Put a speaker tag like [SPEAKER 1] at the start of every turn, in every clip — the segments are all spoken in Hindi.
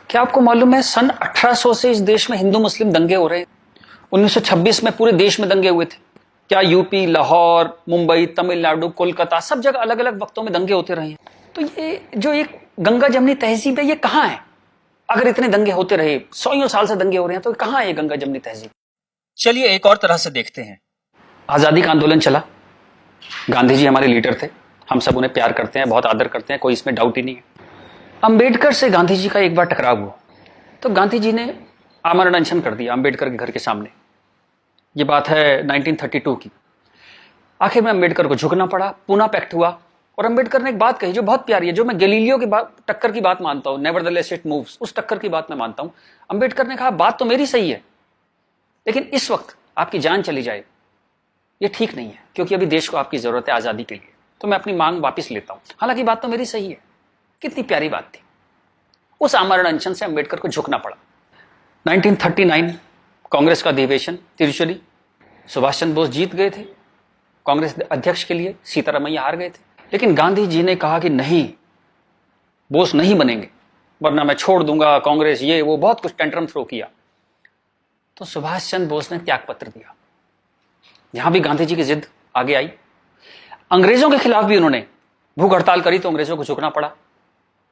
[SPEAKER 1] क्या आपको मालूम है सन 1800 से इस देश में हिंदू मुस्लिम दंगे हो रहे हैं। 1926 में पूरे देश में दंगे हुए थे। क्या यूपी, लाहौर, मुंबई, तमिलनाडु, कोलकाता सब जगह अलग अलग वक्तों में दंगे होते रहे हैं। तो ये जो एक गंगा जमनी तहजीब है ये कहाँ है? अगर इतने दंगे होते रहे, सौ साल से दंगे हो रहे हैं, तो कहाँ है ये गंगा जमनी तहजीब? चलिए एक और तरह से देखते हैं। आजादी का आंदोलन चला, गांधी जी हमारे लीडर थे, हम सब उन्हें प्यार करते हैं, बहुत आदर करते हैं, कोई इसमें डाउट ही नहीं है। अंबेडकर से गांधी जी का एक बार टकराव हुआ तो गांधी जी ने आमरण अनशन कर दिया अंबेडकर के घर के सामने। ये बात है 1932 की। आखिर में अंबेडकर को झुकना पड़ा, पूना पैक्ट हुआ और अंबेडकर ने एक बात कही जो बहुत प्यारी है, जो मैं गैलीलियो की बात, टक्कर की बात मानता हूं, नेवरदलेस इट मूव्स, उस टक्कर की बात मैं मानता हूं। अंबेडकर ने कहा बात तो मेरी सही है, लेकिन इस वक्त आपकी जान चली जाए ये ठीक नहीं है, क्योंकि अभी देश को आपकी जरूरत है आजादी के लिए, तो मैं अपनी मांग वापस लेता हूं। हालांकि बात तो मेरी सही है। कितनी प्यारी बात थी। उस आमरण अनशन से अंबेडकर को झुकना पड़ा। 1939 कांग्रेस का अधिवेशन तिरुचुरी, सुभाष चंद्र बोस जीत गए थे कांग्रेस अध्यक्ष के लिए, सीतारामैया हार गए थे। लेकिन गांधी जी ने कहा कि नहीं, बोस नहीं बनेंगे वरना मैं छोड़ दूंगा कांग्रेस, ये वो बहुत कुछ टेंट्रम थ्रो किया। तो सुभाष चंद्र बोस ने त्याग पत्र दिया। यहां भी गांधी जी की जिद आगे आई। अंग्रेजों के खिलाफ भी उन्होंने भूख हड़ताल करी तो अंग्रेजों को झुकना पड़ा।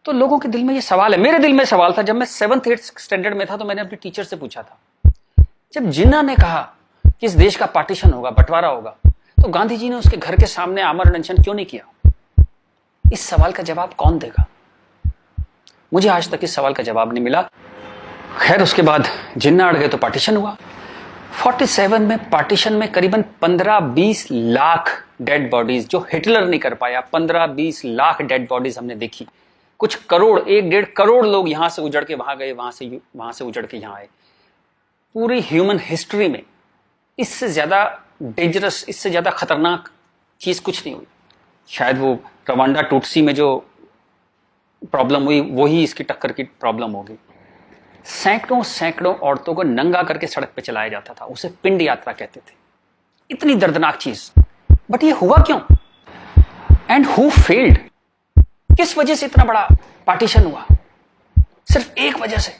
[SPEAKER 1] तो लोगों के दिल में ये सवाल है, मेरे दिल में सवाल था, जब मैं 7th 8th स्टैंडर्ड में था तो मैंने अपने टीचर से पूछा था, जब जिन्ना ने कहा कि इस देश का पार्टीशन होगा, बंटवारा होगा, तो गांधी जी ने उसके घर के सामने आमरण अनशन क्यों नहीं किया? इस सवाल का जवाब कौन देगा? मुझे आज तक इस सवाल का जवाब नहीं मिला। खैर उसके बाद जिन्ना अड़ गए तो पार्टीशन हुआ। 47 में पार्टीशन में करीबन 15-20 लाख डेड बॉडीज, जो हिटलर नहीं कर पाया, 15-20 लाख डेड बॉडीज हमने देखी। कुछ करोड़, 1-1.5 करोड़ लोग यहां से उजड़ के वहां गए, वहां से उजड़ के यहां आए। पूरी ह्यूमन हिस्ट्री में इससे ज्यादा डेंजरस, इससे ज्यादा खतरनाक चीज कुछ नहीं हुई। शायद वो रवांडा टूटसी में जो प्रॉब्लम हुई वही इसकी टक्कर की प्रॉब्लम होगी। सैकड़ों औरतों को नंगा करके सड़क पे चलाया जाता था, उसे पिंड यात्रा कहते थे। इतनी दर्दनाक चीज, बट ये हुआ क्यों? And who failed? किस वजह से इतना बड़ा पार्टीशन हुआ? सिर्फ एक वजह से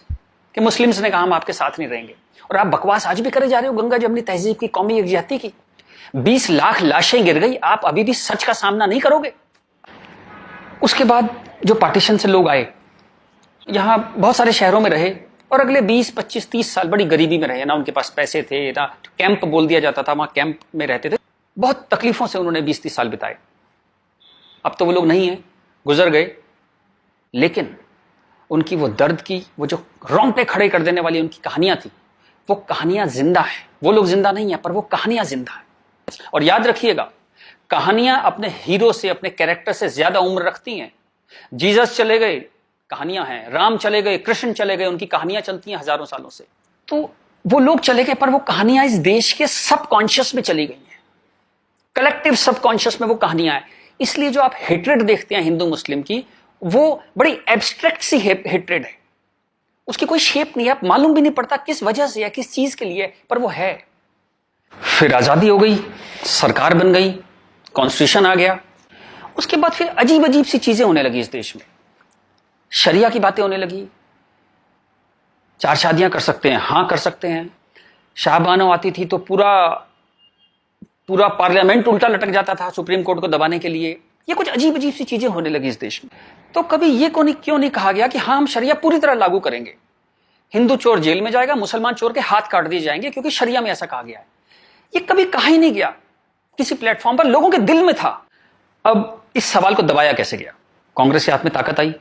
[SPEAKER 1] कि मुस्लिम्स ने कहा हम आपके साथ नहीं रहेंगे। और आप बकवास आज भी करे जा रहे हो गंगा जमनी तहजीब की, कौमी यकजहती की। 20 लाख लाशें गिर गई, आप अभी भी सच का सामना नहीं करोगे? उसके बाद जो पार्टीशन से लोग आए, यहां बहुत सारे शहरों में रहे और अगले 20, 25, 30 साल बड़ी गरीबी में रहे। ना उनके पास पैसे थे, ना कैंप बोल दिया जाता था, वहां कैंप में रहते थे। बहुत तकलीफों से उन्होंने 20-30 साल बिताए। अब तो वो लोग नहीं है, गुजर गए, लेकिन उनकी वो दर्द की, वो जो रोंगटे खड़े कर देने वाली उनकी कहानियां थी, वो कहानियां जिंदा है। वो लोग जिंदा नहीं है, पर वो कहानियां जिंदा है। और याद रखिएगा, कहानियां अपने हीरो से, अपने कैरेक्टर से ज्यादा उम्र रखती हैं। जीसस चले गए, कहानियां हैं। राम चले गए, कृष्ण चले गए, उनकी कहानियां चलती हैं हजारों सालों से। तो वो लोग चले गए, पर वो कहानियां इस देश के सबकॉन्शियस में चली गई हैं। कलेक्टिव सबकॉन्शियस में वो कहानियां हैं। इसलिए जो आप हेट्रेड देखते हैं हिंदू मुस्लिम की, वो बड़ी एब्स्ट्रैक्ट सी हेट्रेड है। उसकी कोई शेप नहीं है, आप मालूम भी नहीं पड़ता किस वजह से या किस चीज के लिए, पर वो है। फिर आजादी हो गई, सरकार बन गई, कॉन्स्टिट्यूशन आ गया। उसके बाद फिर अजीब अजीब सी चीजें होने लगी इस देश में। शरिया की बातें होने लगी। 4 शादियां कर सकते हैं, हां कर सकते हैं। शाहबानो आती थी तो पूरा पार्लियामेंट उल्टा लटक जाता था सुप्रीम कोर्ट को दबाने के लिए। ये कुछ अजीब अजीब सी चीजें होने लगी इस देश में। तो कभी ये क्यों नहीं कहा गया कि हाँ हम शरिया पूरी तरह लागू करेंगे, हिंदू चोर जेल में जाएगा, मुसलमान चोर के हाथ काट दिए जाएंगे, क्योंकि शरिया में ऐसा कहा गया है। ये कभी कहा ही नहीं गया किसी प्लेटफॉर्म पर, लोगों के दिल में था। अब इस सवाल को दबाया कैसे गया? कांग्रेस के हाथ में ताकत आई।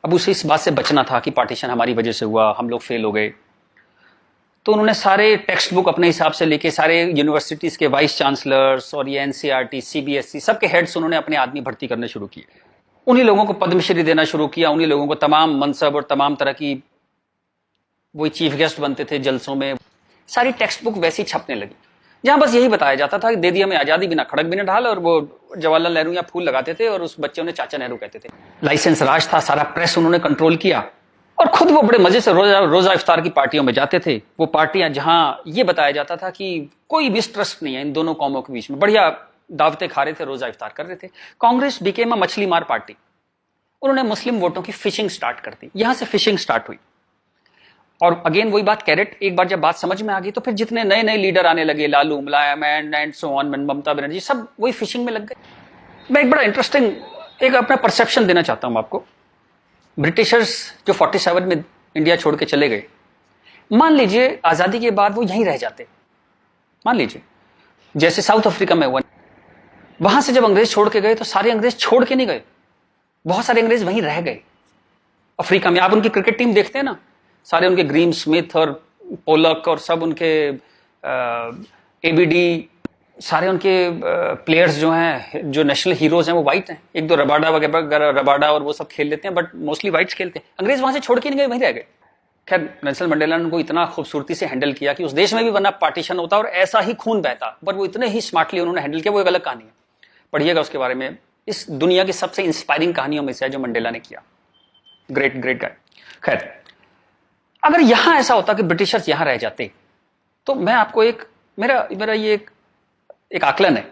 [SPEAKER 1] अब उसे इस बात से बचना था कि पार्टीशन हमारी वजह से हुआ, हम लोग फेल हो गए। तो उन्होंने सारे टेक्स्ट बुक अपने हिसाब से लेके, सारे यूनिवर्सिटीज के वाइस चांसलर्स और ये एनसीईआरटी, सीबीएसई, सबके हेड्स उन्होंने अपने आदमी भर्ती करने शुरू किए। उन्हीं लोगों को पद्मश्री देना शुरू किया, उन्हीं लोगों को तमाम मनसब और तमाम तरह की, वही चीफ गेस्ट बनते थे जलसों में। सारी टेक्स्ट बुक वैसी छपने लगी, जहां बस यही बताया जाता था कि दे दिया हमें आजादी, बिना खड़क बिना ढाल। और वो जवाहरलाल नेहरू या फूल लगाते थे और उस बच्चे उन्हें चाचा नेहरू कहते थे। लाइसेंस राज था, सारा प्रेस उन्होंने कंट्रोल किया। और खुद वो बड़े मजे से रोजा इफ्तार की पार्टियों में जाते थे। वो पार्टियां जहां ये बताया जाता था कि कोई मिसट्रस्ट नहीं है इन दोनों कौमों के बीच में, बढ़िया दावतें खा रहे थे, रोजा इफ्तार कर रहे थे। कांग्रेस बिकेम अ मछली मार पार्टी। उन्होंने मुस्लिम वोटों की फिशिंग स्टार्ट कर दी, यहां से फिशिंग स्टार्ट हुई। और अगेन वही बात, कैरेट, एक बार जब बात समझ में आ गई तो फिर जितने नए नए लीडर आने लगे, लालू, मुलायम and so on, Mamata Banerjee, सब वही फिशिंग में लग गए। मैं एक बड़ा इंटरेस्टिंग एक अपना परसेप्शन देना चाहता हूं आपको। ब्रिटिशर्स जो 47 में इंडिया छोड़ के चले गए, मान लीजिए आजादी के बाद वो यहीं रह जाते, मान लीजिए जैसे साउथ अफ्रीका में हुआ, वहां से जब अंग्रेज छोड़ के गए तो सारे अंग्रेज छोड़ के नहीं गए, बहुत सारे अंग्रेज वहीं रह गए अफ्रीका में। आप उनकी क्रिकेट टीम देखते हैं ना, सारे उनके ग्रीम स्मिथ और पोलक और सब उनके एबीडी, सारे उनके प्लेयर्स जो हैं, जो नेशनल हीरोज हैं, वो वाइट हैं। एक दो रबाडा वगैरह, रबाडा और वो सब खेल लेते हैं, बट मोस्टली वाइट्स खेलते हैं। अंग्रेज वहां से छोड़ के नहीं गए, वहीं रह गए। खैर नेल्सन मंडेला ने उनको इतना खूबसूरती से हैंडल किया कि उस देश में भी वरना पार्टीशन होता और ऐसा ही खून बहता, पर वो इतने ही स्मार्टली उन्होंने हैंडल किया। वो एक अलग कहानी है, पढ़िएगा उसके बारे में। इस दुनिया की सबसे इंस्पायरिंग कहानियों में से है जो मंडेला ने किया। Great great guy. खैर, अगर यहां ऐसा होता कि ब्रिटिशर्स यहां रह जाते, तो मैं आपको मेरा ये एक आकलन है,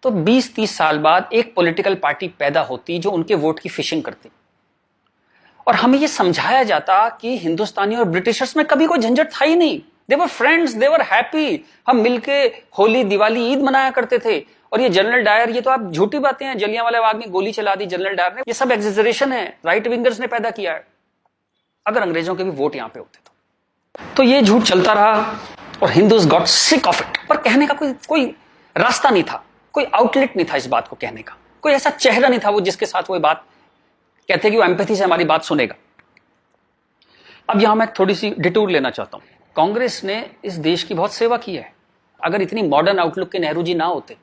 [SPEAKER 1] तो 20-30 साल बाद एक पॉलिटिकल पार्टी पैदा होती जो उनके वोट की फिशिंग करती, और हमें यह समझाया जाता कि हिंदुस्तानी और ब्रिटिशर्स में कभी कोई झंझट था ही नहीं। They were friends, they were happy. हम मिलके होली, दिवाली, ईद मनाया करते थे। और ये जनरल डायर, ये तो आप झूठी बातें हैं, जलियांवाला बाग में गोली चला दी जनरल डायर ने, ये सब एग्जेजरेशन है, राइट विंगर्स ने पैदा किया है। अगर अंग्रेजों के भी वोट यहां पे होते तो ये झूठ चलता रहा और Hindus got sick of it. पर कहने का कोई रास्ता नहीं था, कोई आउटलेट नहीं था इस बात को कहने का, कोई ऐसा चेहरा नहीं था वो जिसके साथ वो बात कहते कि वो एम्पैथी से हमारी बात सुनेगा। अब यहां मैं थोड़ी सी डिटूर लेना चाहता हूं। कांग्रेस ने इस देश की बहुत सेवा की है। अगर इतनी मॉडर्न आउटलुक के नेहरू जी ना होते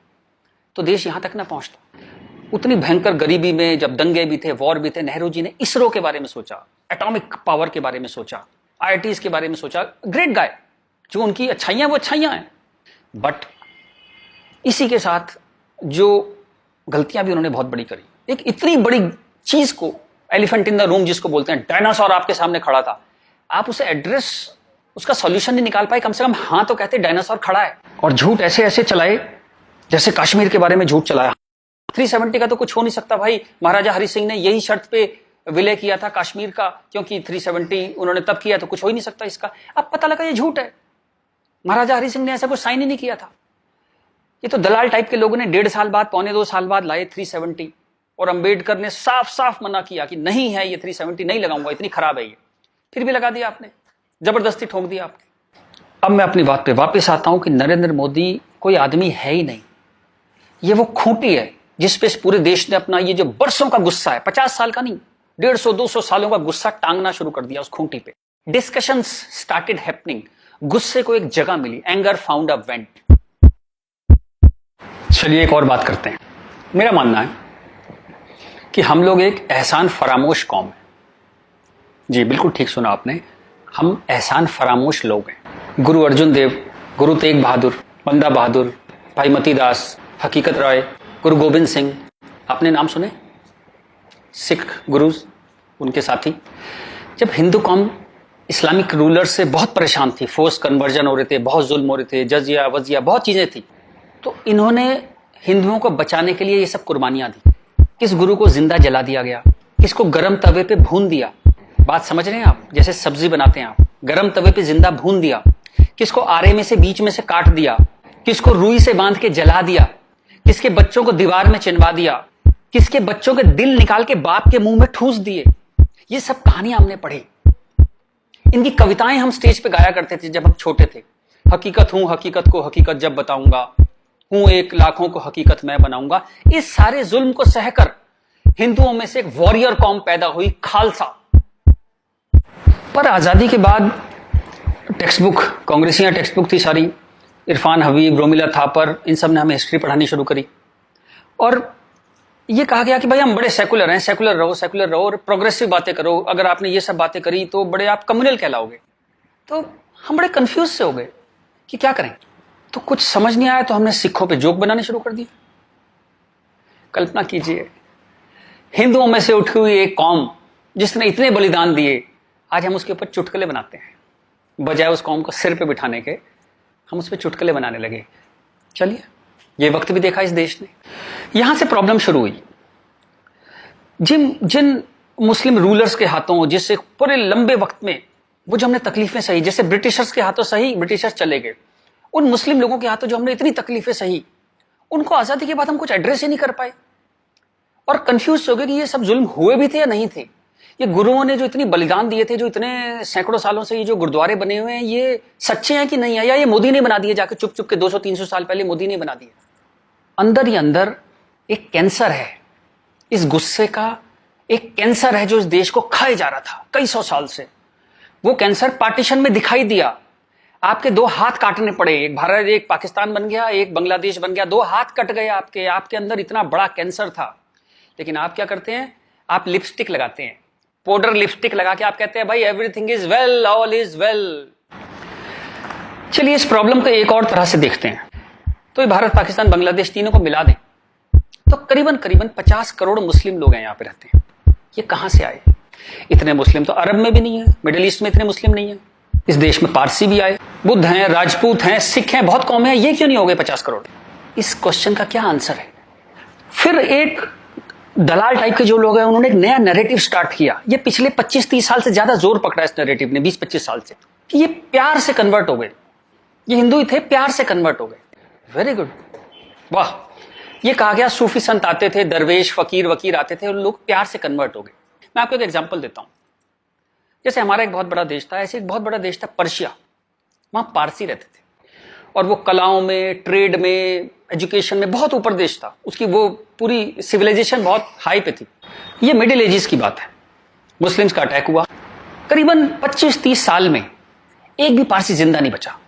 [SPEAKER 1] तो देश यहां तक ना पहुंचता। उतनी भयंकर गरीबी में जब दंगे भी थे, वॉर भी थे, नेहरू जी ने इसरो के बारे में सोचा, एटॉमिक पावर के बारे में सोचा, आईआईटीज के बारे में सोचा। Great guy. जो उनकी अच्छाइयां वो अच्छाइयां हैं, बट इसी के साथ जो गलतियां भी उन्होंने बहुत बड़ी करी। एक इतनी बड़ी चीज को, एलिफेंट इन द रूम जिसको बोलते हैं, डायनासोर आपके सामने खड़ा था, आप उसे एड्रेस, उसका सॉल्यूशन नहीं निकाल पाए। कम से कम हाँ तो कहते डायनासोर खड़ा है। और झूठ ऐसे ऐसे चलाए, जैसे कश्मीर के बारे में झूठ चलाया। 370 का तो कुछ हो नहीं सकता भाई। महाराजा हरि सिंह ने यही शर्त पे विलय किया था कश्मीर का, क्योंकि 370 उन्होंने तब किया, तो कुछ हो ही नहीं सकता इसका। अब पता लगा ये झूठ है, महाराजा हरि सिंह ने ऐसा कुछ साइन ही नहीं किया था। ये तो दलाल टाइप के लोगों ने 1.5 साल बाद, 1.25 साल बाद लाए 370, और अंबेडकर ने साफ साफ मना किया कि नहीं है ये 370 नहीं लगाऊंगा, इतनी खराब है ये। फिर भी लगा दिया आपने, जबरदस्ती ठोक दिया आपने। अब मैं अपनी बात पे वापस आता हूं कि नरेंद्र मोदी कोई आदमी है ही नहीं, ये वो खूंटी है जिस पे पूरे देश ने अपना ये जो बरसों का गुस्सा है, 50 साल का नहीं, 150-200 सालों का गुस्सा टांगना शुरू कर दिया उस खूंटी पे। डिस्कशंस स्टार्टेड हैपनिंग, गुस्से को एक जगह मिली, एंगर फाउंड अ वेंट। चलिए एक और बात करते हैं। मेरा मानना है कि हम लोग एक एहसान फरामोश कौम है। जी बिल्कुल ठीक सुना आपने, हम एहसान फरामोश लोग हैं। गुरु अर्जुन देव, गुरु तेग बहादुर, बंदा बहादुर, भाई मती दास, हकीकत राय, गुरु गोविंद सिंह, आपने नाम सुने, सिख गुरुज, उनके साथी। जब हिंदू कौम इस्लामिक रूलर से बहुत परेशान थी, फोर्स कन्वर्जन हो रहे थे, बहुत जुल्म हो रहे थे, जजिया वजिया बहुत चीजें थी, तो इन्होंने हिंदुओं को बचाने के लिए ये सब कुर्बानियां दी। किस गुरु को जिंदा जला दिया गया, किसको गर्म तवे पे भून दिया, बात समझ रहे हैं आप, जैसे सब्जी बनाते हैं आप, गर्म तवे पे जिंदा भून दिया, किसको आरे में से बीच में से काट दिया, किसको रुई से बांध के जला दिया, किसके बच्चों को दीवार में चिनवा दिया, किसके बच्चों के दिल निकाल के बाप के मुंह में ठूस दिए। ये सब कहानियां हमने पढ़ी। इनकी कविताएं हम स्टेज पे गाया करते थे जब हम छोटे थे। हकीकत हूं, हकीकत को हकीकत जब बताऊंगा, हूं एक लाखों को हकीकत मैं बनाऊंगा। इस सारे जुल्म को सहकर हिंदुओं में से एक वॉरियर कौम पैदा हुई, खालसा। पर आजादी के बाद टेक्स्ट बुक, कांग्रेसियां टेक्स्ट बुक थी सारी, इरफान हबीब, रोमिला थापर, इन सब ने हमें हिस्ट्री पढ़ानी शुरू करी, और ये कहा गया कि भाई हम बड़े सेकुलर हैं, सेकुलर रहो और प्रोग्रेसिव बातें करो। अगर आपने ये सब बातें करी तो बड़े आप कम्युनल कहलाओगे। तो हम बड़े कंफ्यूज से हो गए कि क्या करें। तो कुछ समझ नहीं आया तो हमने सिखों पे जोक बनाने शुरू कर दिए। कल्पना कीजिए, हिंदुओं में से उठी हुई एक कौम जिसने इतने बलिदान दिए, आज हम उसके ऊपर चुटकुले बनाते हैं। बजाय उस कौम को सिर पे बिठाने के हम उस पर चुटकुले बनाने लगे। चलिए, ये वक्त भी देखा इस देश ने। यहां से प्रॉब्लम शुरू हुई। जिन जिन मुस्लिम रूलर्स के हाथों, जिससे पूरे लंबे वक्त में वो जो हमने तकलीफें सही, जैसे ब्रिटिशर्स के हाथों सही, ब्रिटिशर्स चले गए, उन मुस्लिम लोगों के हाथों जो हमने इतनी तकलीफें सही, उनको आजादी के बाद हम कुछ एड्रेस ही नहीं कर पाए और कंफ्यूज हो गए कि ये सब जुल्म हुए भी थे या नहीं थे। ये गुरुओं ने जो इतनी बलिदान दिए थे, जो इतने सैकड़ों सालों से ये जो गुरुद्वारे बने हुए हैं, ये सच्चे हैं कि नहीं है, या ये मोदी ने बना दिए जाके चुप चुप के 200-300 साल पहले मोदी ने बना दिए। अंदर ही अंदर एक कैंसर है, इस गुस्से का एक कैंसर है जो इस देश को खाए जा रहा था कई सौ साल से। वो कैंसर पार्टीशन में दिखाई दिया, आपके दो हाथ काटने पड़े, एक भारत एक पाकिस्तान बन गया, एक बांग्लादेश बन गया, दो हाथ कट गए आपके अंदर इतना बड़ा कैंसर था। लेकिन आप क्या करते हैं, आप लिपस्टिक लगाते हैं, पाउडर लिपस्टिक लगा के आप कहते हैं भाई everything is well, all is well. चलिए इस प्रॉब्लम को एक और तरह से देखते हैं। तो ये भारत पाकिस्तान बांग्लादेश तीनों को मिला दें तो करीबन 50 करोड़ मुस्लिम लोग हैं यहाँ पे रहते हैं। ये कहां से आए? इतने मुस्लिम तो अरब में भी नहीं है, मिडिल ईस्ट में इतने मुस्लिम नहीं है। इस देश में पारसी भी आए, बुद्ध हैं, राजपूत हैं, सिख हैं, बहुत कौम है, ये क्यों नहीं हो गए 50 करोड़? इस क्वेश्चन का क्या आंसर है? फिर एक दलाल टाइप के जो लोग हैं उन्होंने एक नया नैरेटिव स्टार्ट किया। ये पिछले 25-30 साल से ज्यादा जोर पकड़ा इस नैरेटिव ने, 20-25 साल से, कि ये प्यार से कन्वर्ट हो गए, ये हिंदू ही थे, प्यार से कन्वर्ट हो गए। वेरी गुड, वाह। ये कहा गया सूफी संत आते थे, दरवेश फकीर वकीर आते थे, और लोग प्यार से कन्वर्ट हो गए। मैं आपको एक एग्जांपल देता हूं। जैसे हमारा एक बहुत बड़ा देश था, ऐसे एक बहुत बड़ा देश था पर्शिया, वहां पारसी रहते थे और वो कलाओं में, ट्रेड में, एजुकेशन में बहुत ऊपर देश था, उसकी वो पूरी सिविलाइजेशन बहुत हाई पे थी। ये मिडिल एजेस की बात है, मुस्लिम्स का अटैक हुआ, करीबन 25-30 साल में एक भी पारसी जिंदा नहीं बचा,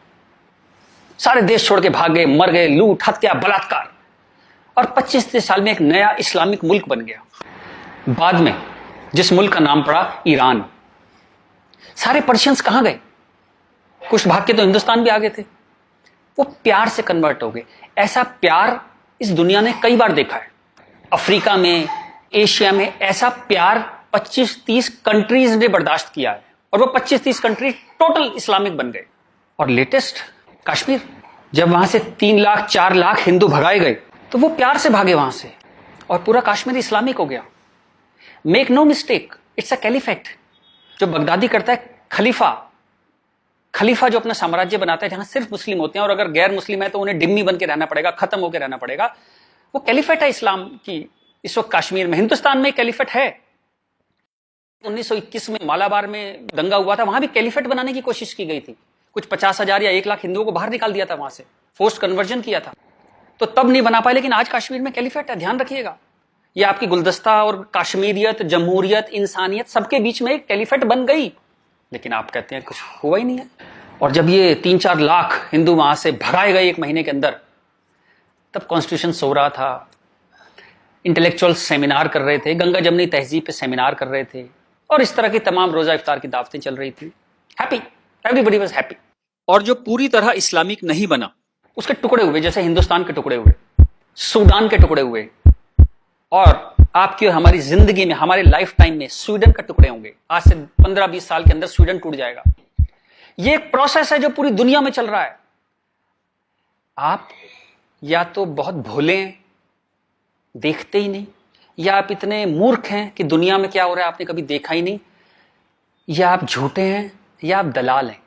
[SPEAKER 1] सारे देश छोड़ के भाग गए, मर गए, लूट हत्या बलात्कार, और 25-30 साल में एक नया इस्लामिक मुल्क बन गया। बाद में जिस मुल्क का नाम पड़ा ईरान। सारे पर्शियंस कहां गए? कुछ भाग के तो हिंदुस्तान भी आ गए थे। वो प्यार से कन्वर्ट हो गए। ऐसा प्यार इस दुनिया ने कई बार देखा है, अफ्रीका में, एशिया में, ऐसा प्यार 25-30 कंट्रीज ने बर्दाश्त किया है, और वो 25-30 कंट्री टोटल इस्लामिक बन गए। और लेटेस्ट कश्मीर, जब वहां से 3 लाख 4 लाख हिंदू भगाए गए तो वो प्यार से भागे वहां से, और पूरा कश्मीर इस्लामिक हो गया। Make no mistake, it's a caliphate. जो बगदादी करता है खलीफा जो अपना साम्राज्य बनाता है जहां सिर्फ मुस्लिम होते हैं, और अगर गैर मुस्लिम है तो उन्हें डिम्मी बन के रहना पड़ेगा, खत्म होकर रहना पड़ेगा, वो कैलिफेट है इस्लाम की। इस वक्त कश्मीर में, हिंदुस्तान में कैलिफेट है। 1921 में मालाबार में दंगा हुआ था, वहां भी कैलिफेट बनाने की कोशिश की गई थी। कुछ 50,000 या 1 लाख हिंदुओं को बाहर निकाल दिया था वहां से, फोर्स्ड कन्वर्जन किया था, तो तब नहीं बना पाए। लेकिन आज कश्मीर में कैलिफेट है, ध्यान रखिएगा। ये आपकी गुलदस्ता और कश्मीरियत, जमहूरियत, इंसानियत सबके बीच में एक कैलिफेट बन गई। लेकिन आप कहते हैं कुछ हुआ ही नहीं है। और जब ये 3-4 लाख हिंदू वहां से भगाए गए 1 महीने के अंदर, तब कॉन्स्टिट्यूशन सो रहा था, इंटेलेक्चुअल सेमिनार कर रहे थे, गंगा जमनी तहजीब पे सेमिनार कर रहे थे, और इस तरह की तमाम रोजा इफ्तार की दावतें चल रही थी। Happy, everybody was happy. और जो पूरी तरह इस्लामिक नहीं बना, उसके टुकड़े हुए, जैसे हिंदुस्तान के टुकड़े हुए, सूडान के टुकड़े हुए, और आपकी और हमारी जिंदगी में, हमारे लाइफ टाइम में स्वीडन के टुकड़े होंगे। आज से 15-20 साल के अंदर स्वीडन टूट जाएगा। ये एक प्रोसेस है जो पूरी दुनिया में चल रहा है। आप या तो बहुत भोले हैं, देखते ही नहीं, या आप इतने मूर्ख हैं कि दुनिया में क्या हो रहा है आपने कभी देखा ही नहीं, या आप झूठे हैं, या आप दलाल हैं।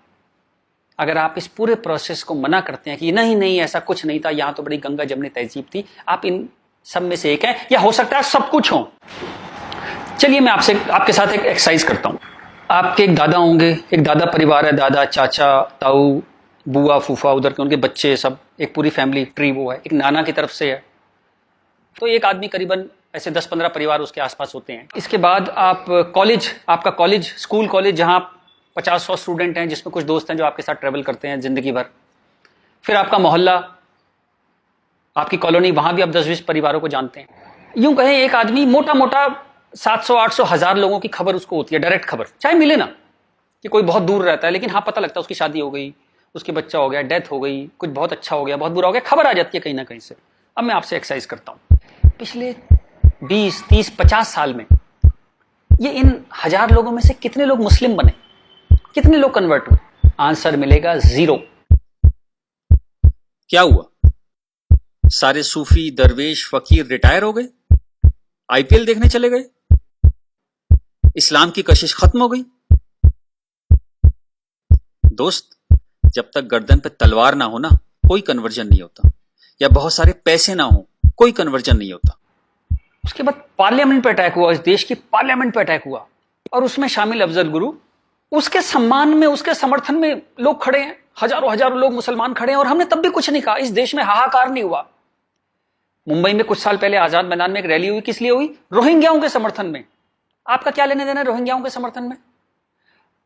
[SPEAKER 1] अगर आप इस पूरे प्रोसेस को मना करते हैं कि नहीं ऐसा कुछ नहीं था, यहां तो बड़ी गंगा जमनी तहजीब थी, आप इन सब में से एक है, या हो सकता है सब कुछ हो। चलिए मैं आपके साथ एक एक्सरसाइज करता हूं। आपके एक दादा होंगे, एक दादा परिवार है, दादा, चाचा, ताऊ, बुआ, फूफा, उधर के उनके बच्चे, सब एक पूरी फैमिली ट्री वो है। एक नाना की तरफ से है, तो एक आदमी करीबन ऐसे 10-15 परिवार उसके आसपास होते हैं। इसके बाद आप कॉलेज, आपका कॉलेज, स्कूल कॉलेज, जहां 50-100 स्टूडेंट हैं, जिसमें कुछ दोस्त हैं जो आपके साथ ट्रेवल करते हैं जिंदगी भर। फिर आपका मोहल्ला, आपकी कॉलोनी, वहां भी आप 10-20 परिवारों को जानते हैं। यूं कहें एक आदमी मोटा मोटा 700-800 1000 लोगों की खबर उसको होती है, डायरेक्ट खबर, चाहे मिले ना कि कोई बहुत दूर रहता है, लेकिन हाँ पता लगता है उसकी शादी हो गई, उसके बच्चा हो गया, डेथ हो गई, कुछ बहुत अच्छा हो गया, बहुत बुरा हो गया, खबर आ जाती है कहीं ना कहीं से। अब मैं आपसे एक्सरसाइज करता हूं, पिछले 20, 30, 50 साल में ये इन 1000 लोगों में से कितने लोग मुस्लिम बने, कितने लोग कन्वर्ट हुए? आंसर मिलेगा 0। क्या हुआ? सारे सूफी, दरवेश, फकीर रिटायर हो गए, आईपीएल देखने चले गए, इस्लाम की कशिश खत्म हो गई। दोस्त, जब तक गर्दन पे तलवार ना हो ना, कोई कन्वर्जन नहीं होता, या बहुत सारे पैसे ना हो, कोई कन्वर्जन नहीं होता। उसके बाद पार्लियामेंट पे अटैक हुआ, इस देश की पार्लियामेंट पे अटैक हुआ, और उसमें शामिल अफजल गुरु, उसके सम्मान में, उसके समर्थन में लोग खड़े हैं, हजारों हजारों लोग मुसलमान खड़े हैं, और हमने तब भी कुछ नहीं कहा। इस देश में हाहाकार नहीं हुआ। मुंबई में कुछ साल पहले आजाद मैदान में एक रैली हुई, किस लिए हुई? रोहिंग्याओं के समर्थन में। आपका क्या लेने देना रोहिंग्याओं के समर्थन में?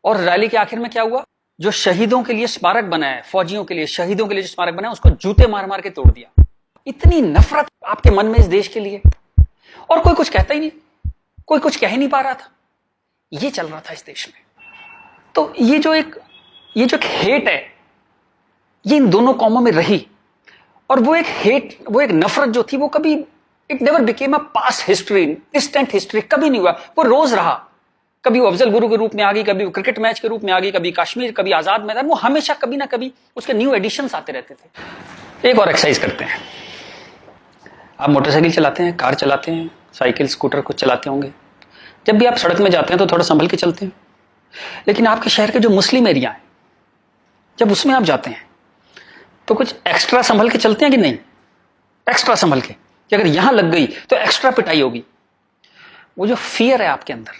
[SPEAKER 1] और रैली के आखिर में क्या हुआ? जो शहीदों के लिए स्मारक बना है, फौजियों के लिए, शहीदों के लिए जो स्मारक बना है, उसको जूते मार मार के तोड़ दिया। इतनी नफरत आपके मन में इस देश के लिए, और कोई कुछ कहता ही नहीं, कोई कुछ कह ही नहीं पा रहा था। ये चल रहा था इस देश में। तो ये जो एक हेट है, ये इन दोनों कौमों में रही, और वो एक हेट, वो एक नफरत जो थी, वो कभी, it never became a past history, distant history, कभी नहीं हुआ। वो रोज रहा। कभी वो अफजल गुरु के रूप में आ गई, कभी वो क्रिकेट मैच के रूप में आ गई, कभी कश्मीर, कभी आजाद मैदान, वो हमेशा कभी ना कभी उसके न्यू एडिशंस आते रहते थे। एक और एक्सरसाइज करते हैं। आप मोटरसाइकिल चलाते हैं, कार चलाते हैं, साइकिल, स्कूटर कुछ चलाते होंगे। जब भी आप सड़क में जाते हैं तो थोड़ा संभल के चलते हैं। लेकिन आपके शहर के जो मुस्लिम एरिया है, जब उसमें आप जाते हैं तो कुछ एक्स्ट्रा संभल के चलते हैं कि नहीं? एक्स्ट्रा संभल के, कि अगर यहां लग गई तो एक्स्ट्रा पिटाई होगी। वो जो फियर है आपके अंदर,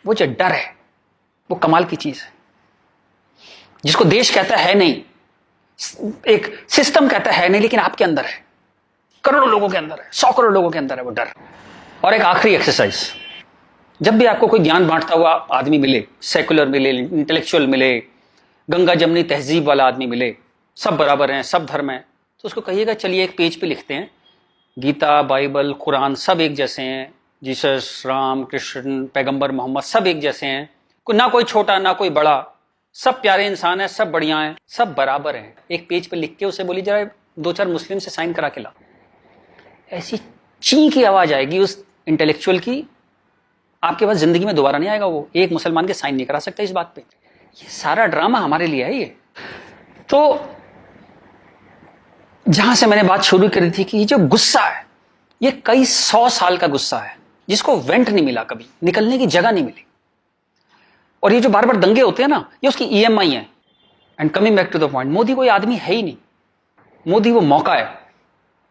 [SPEAKER 1] वो जो डर है, वो कमाल की चीज है, जिसको देश कहता है नहीं, एक सिस्टम कहता है नहीं, लेकिन आपके अंदर है, करोड़ों लोगों के अंदर है, 100 करोड़ लोगों के अंदर है वो डर। और एक आखिरी एक्सरसाइज, जब भी आपको कोई ज्ञान बांटता हुआ आदमी मिले, सेकुलर मिले, इंटेलेक्चुअल मिले, गंगा जमनी तहजीब वाला आदमी मिले, सब बराबर हैं, सब धर्म है, तो उसको कहिएगा चलिए एक पेज पे लिखते हैं, गीता, बाइबल, कुरान सब एक जैसे हैं, जीसस, राम, कृष्ण, पैगंबर मोहम्मद सब एक जैसे हैं, ना कोई छोटा ना कोई बड़ा, सब प्यारे इंसान है, सब बढ़िया हैं, सब बराबर हैं। एक पेज पे लिख के उसे बोली जरा 2-4 मुस्लिम से साइन करा के ला। ऐसी ची की आवाज आएगी उस इंटेलेक्चुअल की, आपके पास जिंदगी में दोबारा नहीं आएगा। वो एक मुसलमान के साइन नहीं करा सकता इस बात पे। ये सारा ड्रामा हमारे लिए है। ये तो जहां से मैंने बात शुरू करी थी कि ये जो गुस्सा है, ये कई 100 साल का गुस्सा है, जिसको वेंट नहीं मिला, कभी निकलने की जगह नहीं मिली। और ये जो बार बार दंगे होते हैं ना, ये उसकी EMI है। And coming back to the point, Modi कोई आदमी है ही नहीं। मोदी वो मौका है,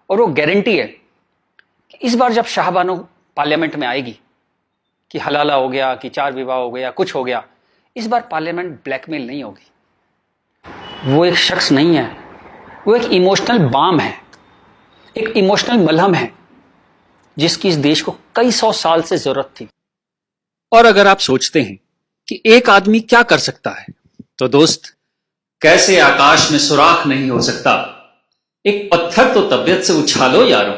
[SPEAKER 1] और वो गारंटी है कि इस बार जब शाहबानो पार्लियामेंट में आएगी, कि हलाला हो गया, कि 4 विवाह हो गया, कुछ हो गया, इस बार पार्लियामेंट ब्लैकमेल नहीं होगी। वो एक शख्स नहीं है, वो एक इमोशनल बाम है, एक इमोशनल मलहम है, जिसकी इस देश को कई 100 साल से जरूरत थी। और अगर आप सोचते हैं कि एक आदमी क्या कर सकता है, तो दोस्त, कैसे आकाश में सुराख नहीं हो सकता, एक पत्थर तो तबीयत से उछालो यारो।